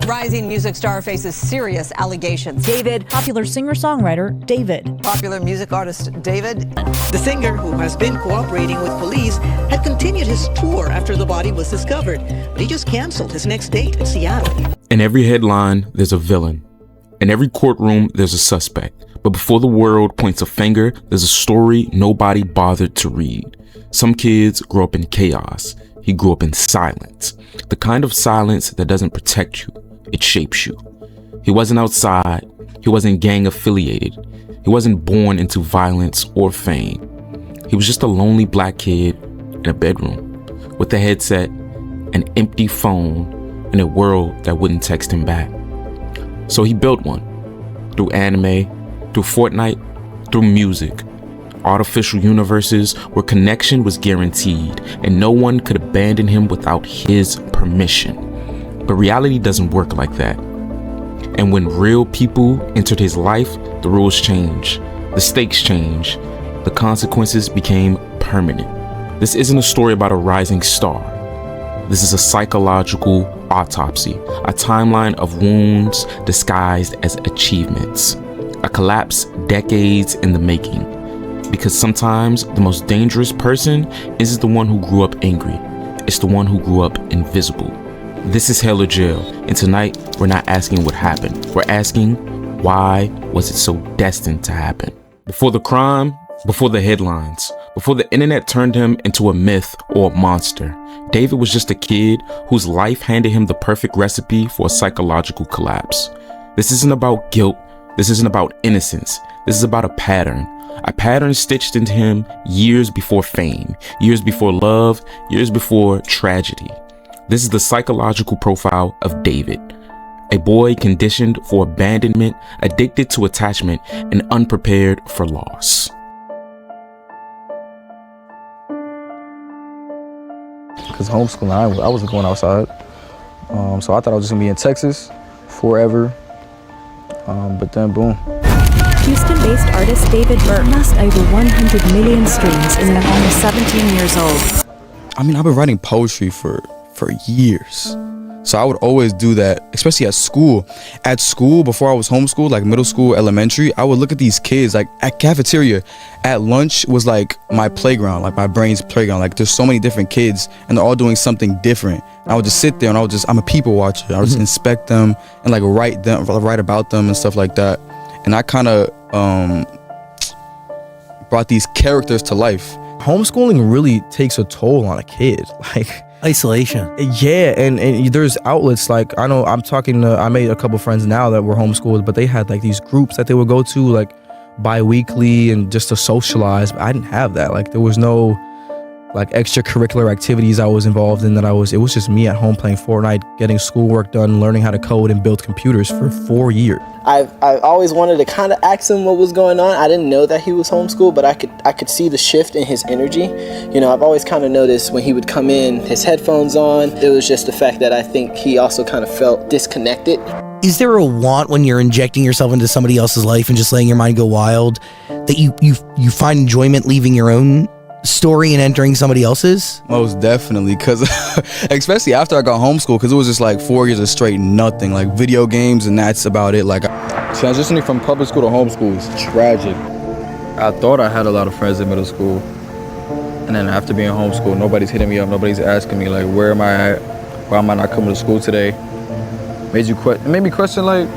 rising music star faces serious allegations. David, popular singer-songwriter David. Popular music artist David. The singer, who has been cooperating with police, had continued his tour after the body was discovered, but he just canceled his next date in Seattle. In every headline, there's a villain. In every courtroom, there's a suspect. But before the world points a finger, there's a story nobody bothered to read. Some kids grow up in chaos. He grew up in silence. The kind of silence that doesn't protect you, it shapes you. He wasn't outside. He wasn't gang affiliated. He wasn't born into violence or fame. He was just a lonely black kid in a bedroom with a headset, an empty phone, and a world that wouldn't text him back. So he built one through anime, through Fortnite, through music. Artificial universes where connection was guaranteed and no one could abandon him without his permission. But reality doesn't work like that. And when real people entered his life, the rules changed, the stakes changed, the consequences became permanent. This isn't a story about a rising star. This is a psychological autopsy, a timeline of wounds disguised as achievements, a collapse decades in the making. Because sometimes the most dangerous person isn't the one who grew up angry, it's the one who grew up invisible. This is Hell or Jail, and tonight we're not asking what happened, we're asking why was it so destined to happen? Before the crime, before the headlines, before the internet turned him into a myth or a monster, David was just a kid whose life handed him the perfect recipe for a psychological collapse. This isn't about guilt, this isn't about innocence, this is about a pattern stitched into him years before fame, years before love, years before tragedy. This is the psychological profile of David, a boy conditioned for abandonment, addicted to attachment, and unprepared for loss. Because homeschooling, I wasn't going outside. So I thought I was just gonna be in Texas forever. But then boom. Houston-based artist David Burke amassed over 100 million streams in at only 17 years old. I mean, I've been writing poetry for years. So I would always do that, especially at school. At school, before I was homeschooled, like middle school, elementary, I would look at these kids, like at cafeteria, at lunch was like my playground, like my brain's playground. Like there's so many different kids and they're all doing something different. And I would just sit there and I'm a people watcher. I would just inspect them and like write about them and stuff like that. And I kind of brought these characters to life. Homeschooling really takes a toll on a kid. Like isolation. Yeah, and there's outlets like I made a couple friends now that were homeschooled, but they had like these groups that they would go to like bi-weekly and just to socialize. But I didn't have that. Like there was no like extracurricular activities I was involved in it was just me at home playing Fortnite, getting schoolwork done, learning how to code and build computers for 4 years. I always wanted to kind of ask him what was going on. I didn't know that he was homeschooled, but I could see the shift in his energy. You know, I've always kind of noticed when he would come in, his headphones on, it was just the fact that I think he also kind of felt disconnected. Is there a want when you're injecting yourself into somebody else's life and just letting your mind go wild that you find enjoyment leaving your own story and entering somebody else's? Most definitely, because especially after I got homeschooled, because it was just like 4 years of straight nothing, like video games, and that's about it. Like transitioning from public school to homeschool is tragic. I thought I had a lot of friends in middle school, and then after being homeschooled, nobody's hitting me up, nobody's asking me like, where am I at? Why am I not coming to school today? It made me question like,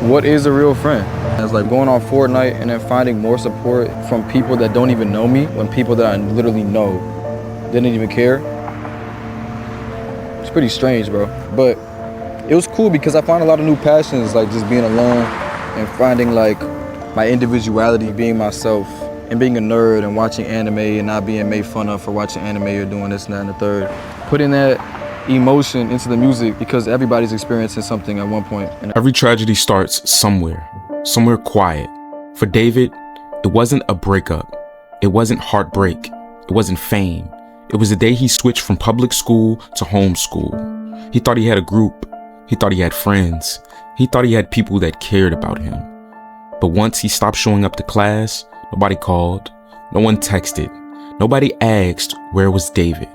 what is a real friend? It's like going on Fortnite and then finding more support from people that don't even know me when people that I literally know didn't even care. It's pretty strange, bro. But it was cool because I found a lot of new passions, like just being alone and finding like my individuality, being myself, and being a nerd and watching anime and not being made fun of for watching anime or doing this and that and the third. Putting that emotion into the music because everybody's experiencing something at one point. Every tragedy starts somewhere quiet. For David, it wasn't a breakup. It wasn't heartbreak. It wasn't fame. It was the day he switched from public school to homeschool. He thought he had a group. He thought he had friends. He thought he had people that cared about him. But once he stopped showing up to class, nobody called. No one texted. Nobody asked where was David.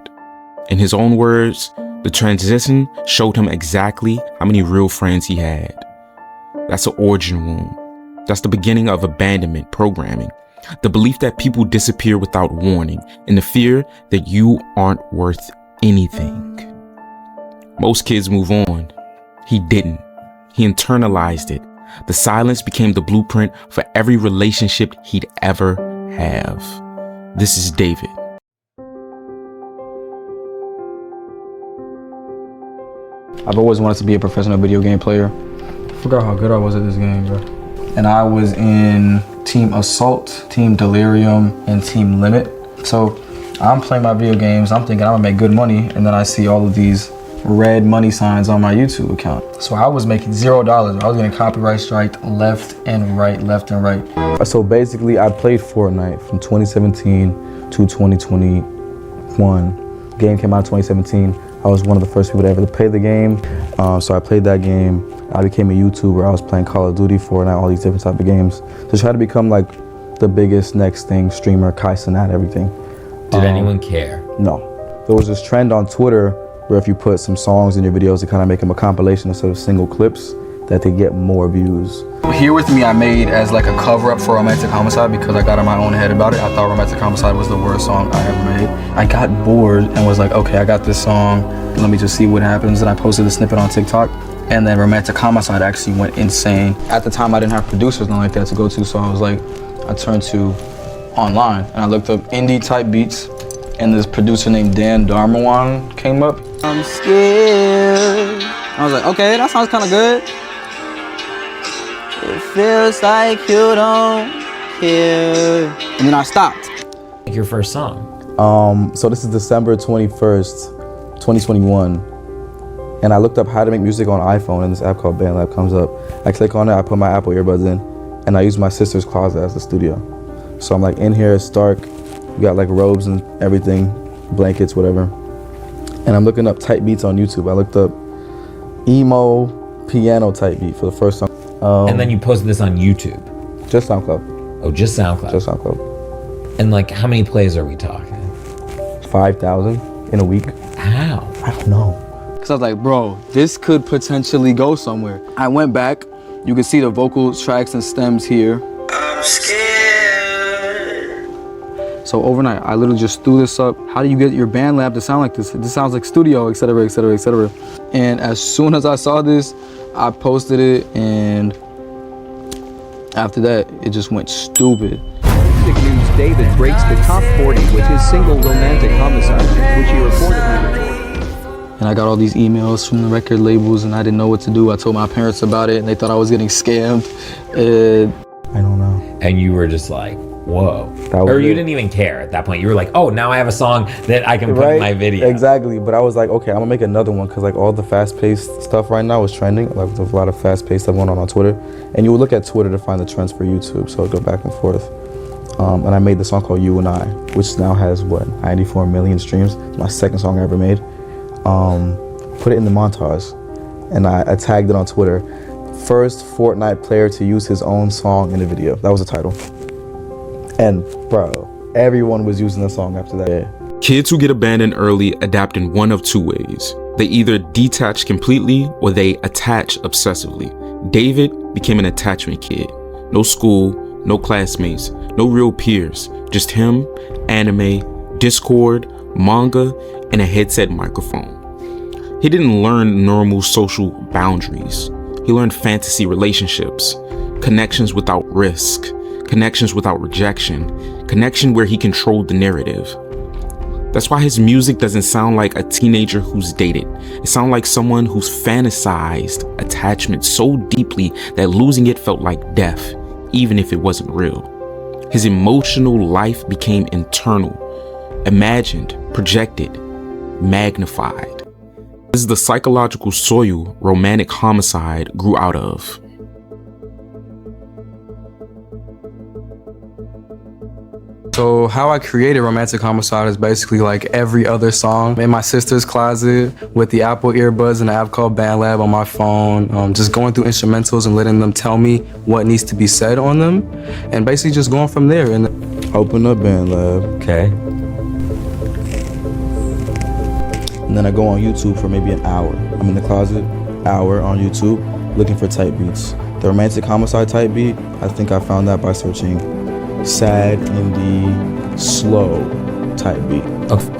In his own words, The transition showed him exactly how many real friends he had. That's an origin wound. That's the beginning of abandonment programming. The belief that people disappear without warning, and the fear that you aren't worth anything. Most kids move on. He didn't. He internalized it. The silence became the blueprint for every relationship he'd ever have. This is David. I've always wanted to be a professional video game player. I forgot how good I was at this game, bro. And I was in Team Assault, Team Delirium, and Team Limit. So I'm playing my video games, I'm thinking I'm gonna make good money, and then I see all of these red money signs on my YouTube account. So I was making $0. I was getting copyright striked left and right, left and right. So basically I played Fortnite from 2017 to 2021. Game came out in 2017. I was one of the first people to ever play the game. So I played that game. I became a YouTuber. I was playing Call of Duty, Fortnite, all these different type of games. To try to become like the biggest next thing, streamer, Kai Cenat, everything. Did anyone care? No. There was this trend on Twitter where if you put some songs in your videos to kind of make them a compilation instead of single clips, that they get more views. Here With Me I made as like a cover up for Romantic Homicide because I got in my own head about it. I thought Romantic Homicide was the worst song I ever made. I got bored and was like, okay, I got this song, let me just see what happens. And I posted a snippet on TikTok, and then Romantic Homicide actually went insane. At the time I didn't have producers, nothing like that to go to, so I was like, I turned to online and I looked up indie type beats, and this producer named Dan Darmawan came up. I'm scared. I was like, okay, that sounds kind of good. It feels like you don't care. And then I stopped. Like your first song? So this is December 21st, 2021. And I looked up how to make music on iPhone, and this app called BandLab comes up. I click on it, I put my Apple earbuds in, and I use my sister's closet as the studio. So I'm like in here, it's dark. We got like robes and everything, blankets, whatever. And I'm looking up type beats on YouTube. I looked up emo piano type beat for the first song. And then you posted this on YouTube? Just SoundCloud. Oh, just SoundCloud? Just SoundCloud. And like, how many plays are we talking? 5,000 in a week. How? I don't know. Cause I was like, bro, this could potentially go somewhere. I went back, you can see the vocal tracks and stems here. I'm scared. So overnight, I literally just threw this up. How do you get your BandLab to sound like this? This sounds like studio, etc., etc., etc. And as soon as I saw this, I posted it, and after that, it just went stupid. Music News David breaks the top 40 with his single Romantic Homicide, which he reportedly And I got all these emails from the record labels, and I didn't know what to do. I told my parents about it, and they thought I was getting scammed. I don't know. And you were just like, whoa. Or you didn't even care at that point. You were like, oh, now I have a song that I can put in my video. Exactly. But I was like, okay, I'm gonna make another one, because like all the fast-paced stuff right now is trending. Like there's a lot of fast-paced stuff going on Twitter. And you would look at Twitter to find the trends for YouTube, so I'd go back and forth. And I made the song called You and I, which now has, what, 94 million streams. It's my second song I ever made. Put it in the montage, and I tagged it on Twitter. First Fortnite player to use his own song in a video. That was the title. And bro, everyone was using the song after that. Kids who get abandoned early adapt in one of two ways. They either detach completely or they attach obsessively. David became an attachment kid. No school, no classmates, no real peers, just him, anime, Discord, manga, and a headset microphone. He didn't learn normal social boundaries. He learned fantasy relationships, connections without risk, connections without rejection, connection where he controlled the narrative. That's why his music doesn't sound like a teenager who's dated. It sounds like someone who's fantasized attachment so deeply that losing it felt like death, even if it wasn't real. His emotional life became internal, imagined, projected, magnified. This is the psychological soil Romantic Homicide grew out of. So how I created Romantic Homicide is basically like every other song in my sister's closet with the Apple earbuds and an app called BandLab on my phone, just going through instrumentals and letting them tell me what needs to be said on them, and basically just going from there. And open up BandLab. Okay. and then I go on YouTube for maybe an hour. I'm in the closet, hour on YouTube, looking for type beats. The romantic homicide type beat, I think I found that by searching sad, indie, slow type beat.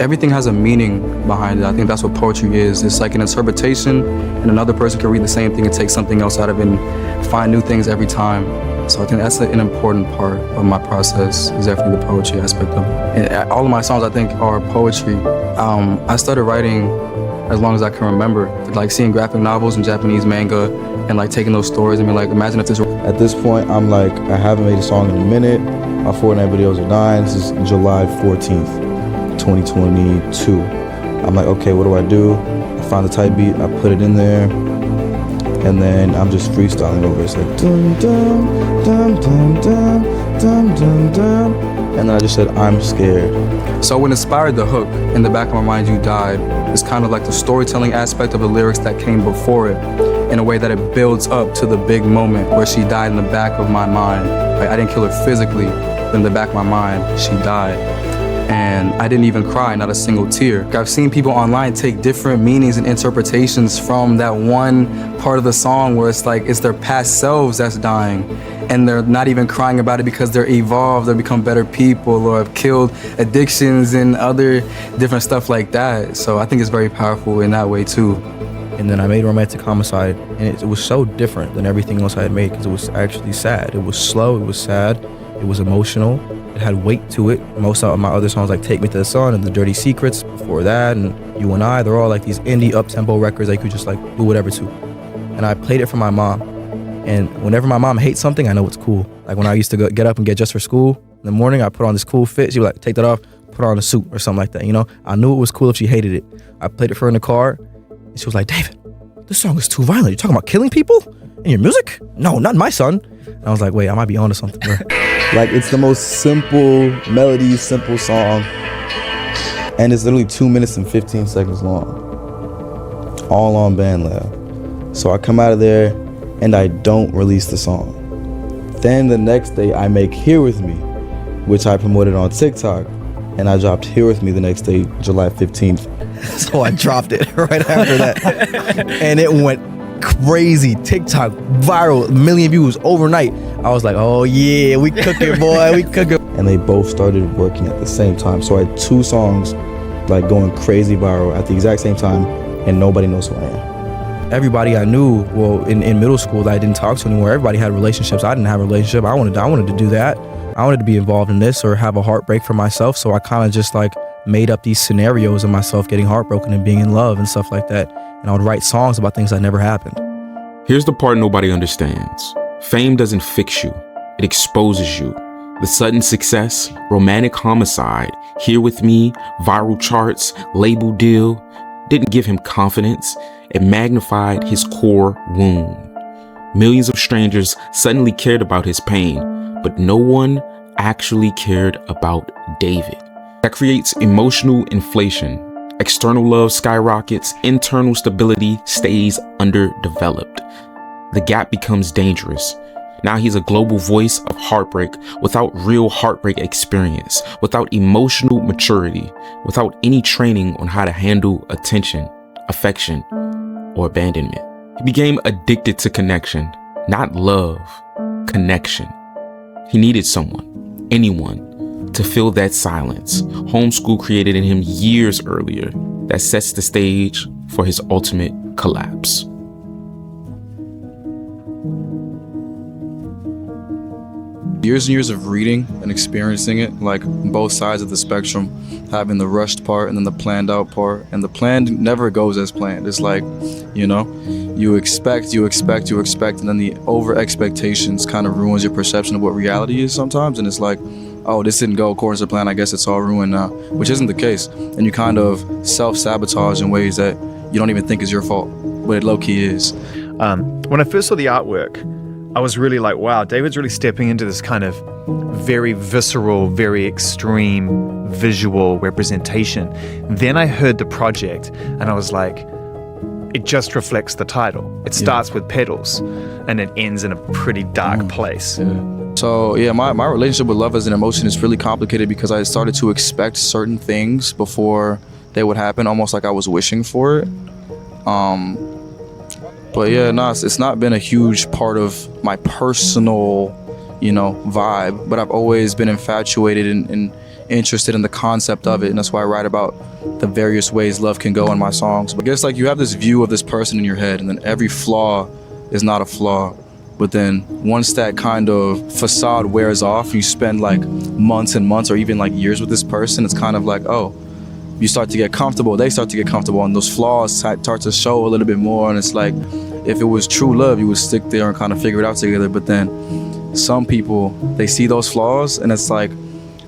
Everything has a meaning behind it. I think that's what poetry is. It's like an interpretation, and another person can read the same thing and take something else out of it and find new things every time. So I think that's an important part of my process, is definitely the poetry aspect of it. And all of my songs, I think, are poetry. I started writing as long as I can remember, like seeing graphic novels and Japanese manga and like taking those stories and being like, imagine if this were... At this point, I'm like, I haven't made a song in a minute. My Fortnite videos are dying. This is July 14th, 2022. I'm like, okay, what do? I find the type beat, I put it in there, and then I'm just freestyling over it. It's like dum dum dum dum dum dum dum dum, and then I just said, I'm scared. So what inspired the hook, In the Back of My Mind You Died, is kind of like the storytelling aspect of the lyrics that came before it, in a way that it builds up to the big moment where she died in the back of my mind. Like, I didn't kill her physically, but in the back of my mind, she died. And I didn't even cry, not a single tear. I've seen people online take different meanings and interpretations from that one part of the song where it's like it's their past selves that's dying, and they're not even crying about it because they're evolved or become better people or have killed addictions and other different stuff like that. So I think it's very powerful in that way too. And then I made Romantic Homicide, and it was so different than everything else I had made because it was actually sad. It was slow, it was sad, it was emotional. It had weight to it. Most of my other songs, like Take Me to the Sun and The Dirty Secrets before that, and You and I, they're all like these indie up-tempo records that you could just like do whatever to. And I played it for my mom. And whenever my mom hates something, I know it's cool. Like when I used to get up and get dressed for school in the morning, I put on this cool fit. She would like, take that off, put on a suit or something like that, you know? I knew it was cool if she hated it. I played it for her in the car, and she was like, David, this song is too violent. You're talking about killing people in your music? No, not my son. And I was like, wait, I might be onto something, bro. Like, it's the most simple melody, simple song, and it's literally 2 minutes and 15 seconds long, all on BandLab. So I come out of there and I don't release the song. Then the next day I make Here With Me, which I promoted on TikTok, and I dropped Here With Me the next day, July 15th. So I dropped it right after that, and it went crazy. TikTok viral, 1 million views overnight. I was like, oh yeah, we cooking, boy, we cooking. And they both started working at the same time. So I had 2 songs like going crazy viral at the exact same time, and nobody knows who I am. Everybody I knew, well, in middle school that I didn't talk to anymore, everybody had relationships. I didn't have a relationship. I wanted to do that. I wanted to be involved in this or have a heartbreak for myself. So I kind of just like made up these scenarios of myself getting heartbroken and being in love and stuff like that. And I would write songs about things that never happened. Here's the part nobody understands. Fame doesn't fix you, it exposes you. The sudden success, Romantic Homicide, Here With Me, viral charts, label deal, didn't give him confidence. It magnified his core wound. Millions of strangers suddenly cared about his pain, but no one actually cared about David. That creates emotional inflation. External love skyrockets, internal stability stays underdeveloped. The gap becomes dangerous. Now he's a global voice of heartbreak without real heartbreak experience, without emotional maturity, without any training on how to handle attention, affection, or abandonment. He became addicted to connection, not love, connection. He needed someone, anyone, to fill that silence homeschool created in him years earlier that sets the stage for his ultimate collapse. Years and years of reading and experiencing it, like both sides of the spectrum, having the rushed part and then the planned out part, and the planned never goes as planned. It's like, you know, you expect, and then the over expectations kind of ruins your perception of what reality is sometimes, and it's like, oh, this didn't go according to plan, I guess it's all ruined now, which isn't the case. And you kind of self-sabotage in ways that you don't even think is your fault, but it low-key is. When I first saw the artwork, I was really like, wow, David's really stepping into this kind of very visceral, very extreme visual representation. Then I heard the project and I was like, it just reflects the title. It starts with petals and it ends in a pretty dark place. So yeah, my relationship with love as an emotion is really complicated because I started to expect certain things before they would happen, almost like I was wishing for it. But yeah, no, it's not been a huge part of my personal, vibe, but I've always been infatuated and interested in the concept of it, and that's why I write about the various ways love can go in my songs. But I guess like you have this view of this person in your head, and then every flaw is not a flaw. But then once that kind of facade wears off, you spend like months and months or even like years with this person, it's kind of like, oh, you start to get comfortable, they start to get comfortable, and those flaws start to show a little bit more. And it's like, if it was true love, you would stick there and kind of figure it out together. But then some people, they see those flaws, and it's like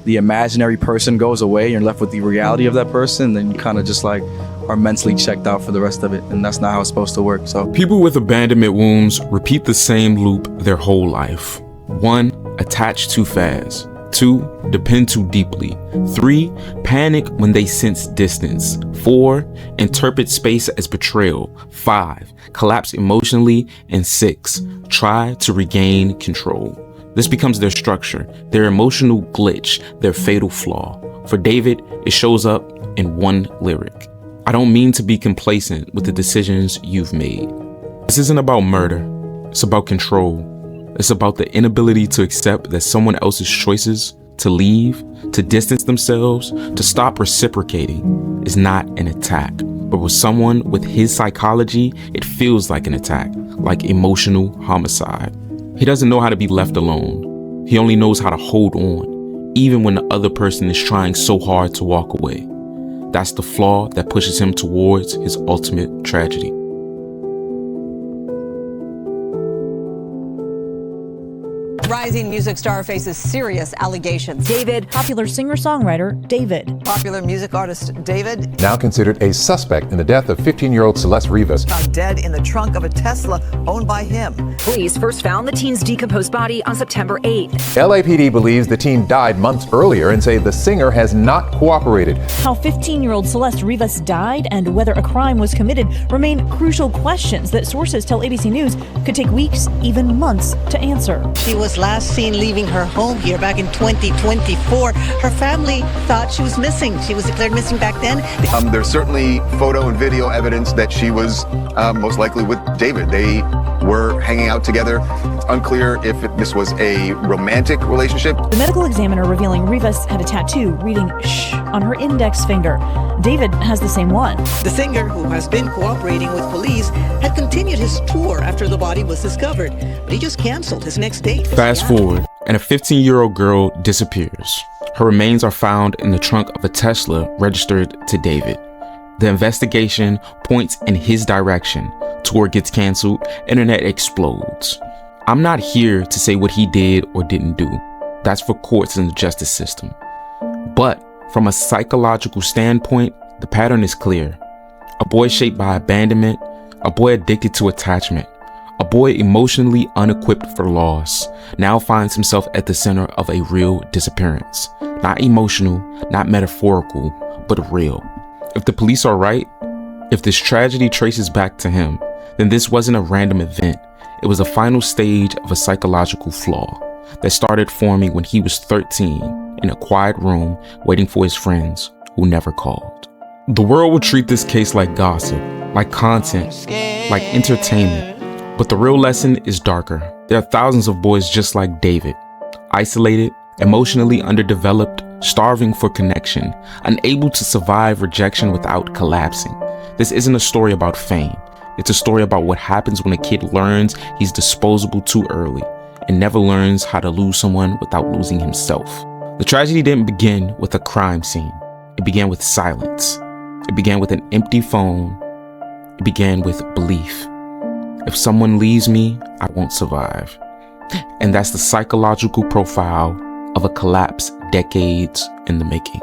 the imaginary person goes away, and you're left with the reality of that person, and then you kind of just like are mentally checked out for the rest of it, and that's not how it's supposed to work. So people with abandonment wounds repeat the same loop their whole life. 1. Attach too fast. 2. Depend too deeply. 3. Panic when they sense distance. 4. Interpret space as betrayal. 5. Collapse emotionally. And 6. Try to regain control. This becomes their structure, their emotional glitch, their fatal flaw. For David, it shows up in one lyric. I don't mean to be complacent with the decisions you've made. This isn't about murder. It's about control. It's about the inability to accept that someone else's choices, to leave, to distance themselves, to stop reciprocating is not an attack. But with someone with his psychology, it feels like an attack, like emotional homicide. He doesn't know how to be left alone. He only knows how to hold on, even when the other person is trying so hard to walk away. That's the flaw that pushes him towards his ultimate tragedy. Rising music star faces serious allegations. David, popular singer-songwriter David. Popular music artist David, now considered a suspect in the death of 15-year-old Celeste Rivas, found dead in the trunk of a Tesla owned by him. Police first found the teen's decomposed body on September 8th. LAPD believes the teen died months earlier and say the singer has not cooperated. How 15-year-old Celeste Rivas died and whether a crime was committed remain crucial questions that sources tell ABC News could take weeks, even months, to answer. She was last seen leaving her home here back in 2024. Her family thought she was missing. She was declared missing back then. There's certainly photo and video evidence that she was most likely with David. They were hanging out together. It's unclear if this was a romantic relationship. The medical examiner revealing Rivas had a tattoo reading "shh" on her index finger. David has the same one. The singer, who has been cooperating with police, had continued his tour after the body was discovered, but he just canceled his next date. Fast forward, and a 15-year-old girl disappears. Her remains are found in the trunk of a Tesla registered to David. The investigation points in his direction. Tour gets canceled, internet explodes. I'm not here to say what he did or didn't do. That's for courts and the justice system. But from a psychological standpoint, the pattern is clear. A boy shaped by abandonment, a boy addicted to attachment, a boy emotionally unequipped for loss, now finds himself at the center of a real disappearance. Not emotional, not metaphorical, but real. If the police are right, if this tragedy traces back to him, then this wasn't a random event. It was a final stage of a psychological flaw that started forming when he was 13 in a quiet room waiting for his friends who never called. The world will treat this case like gossip, like content, like entertainment. But the real lesson is darker. There are thousands of boys just like David, isolated, emotionally underdeveloped, starving for connection, unable to survive rejection without collapsing. This isn't a story about fame. It's a story about what happens when a kid learns he's disposable too early and never learns how to lose someone without losing himself. The tragedy didn't begin with a crime scene. It began with silence. It began with an empty phone. It began with belief. If someone leaves me, I won't survive. And that's the psychological profile of a collapse decades in the making.